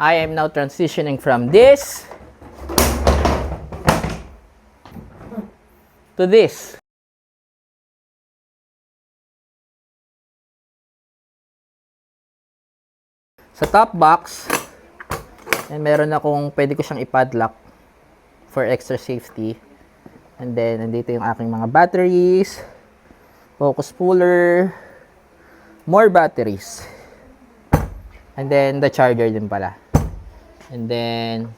I am now transitioning from this to this. Sa top box, and meron akong pwede ko siyang i-padlock for extra safety. And then, nandito yung aking mga batteries, focus puller, more batteries. And then, the charger din pala. And then,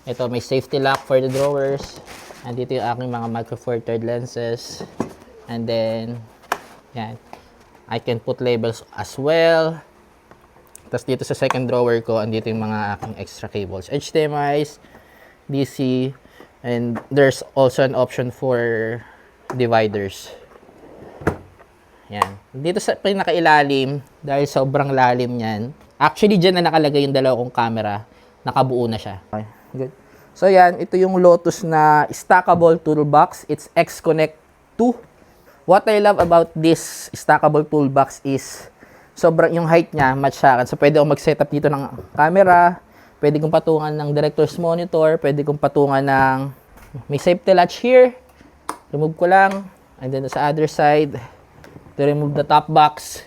ito may safety lock for the drawers. And dito yung aking mga micro four third lenses. And then, yan. I can put labels as well. Tapos dito sa second drawer ko, andito yung mga aking extra cables. HDMIs, DC, and there's also an option for dividers. Yan. Dito sa pinakailalim, dahil sobrang lalim yan, actually dyan na nakalagay yung dalawa kong camera, nakabuo na siya. Okay, good. So yan, ito yung Lotus na stackable toolbox. It's X-Connect 2. What I love about this stackable toolbox is sobrang yung height niya, match sa akin. So, pwede akong mag-setup dito ng camera, pwede kong patungan ng director's monitor, pwede kong patungan ng, may safety latch here, remove ko lang, and then sa other side, to remove the top box,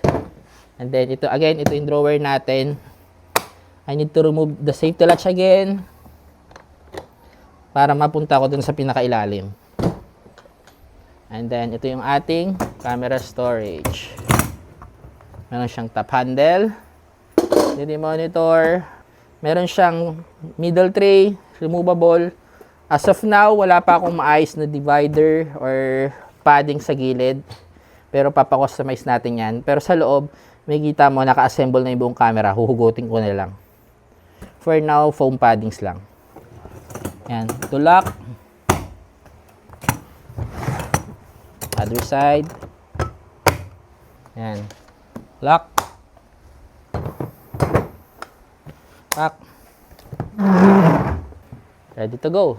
and then ito, again, ito yung drawer natin. I need to remove the safety latch again, para mapunta ko dun sa pinakailalim. And then, ito yung ating camera storage. Meron siyang top handle, DD monitor, meron siyang middle tray, removable. As of now, wala pa akong maayos na divider or padding sa gilid. Pero papakustomize natin yan. Pero sa loob, may kita mo, naka-assemble na yung buong camera. Huhugutin ko na lang. For now, foam paddings lang. Yan, to lock. Other side. Yan. Lock. Lock. Ready to go.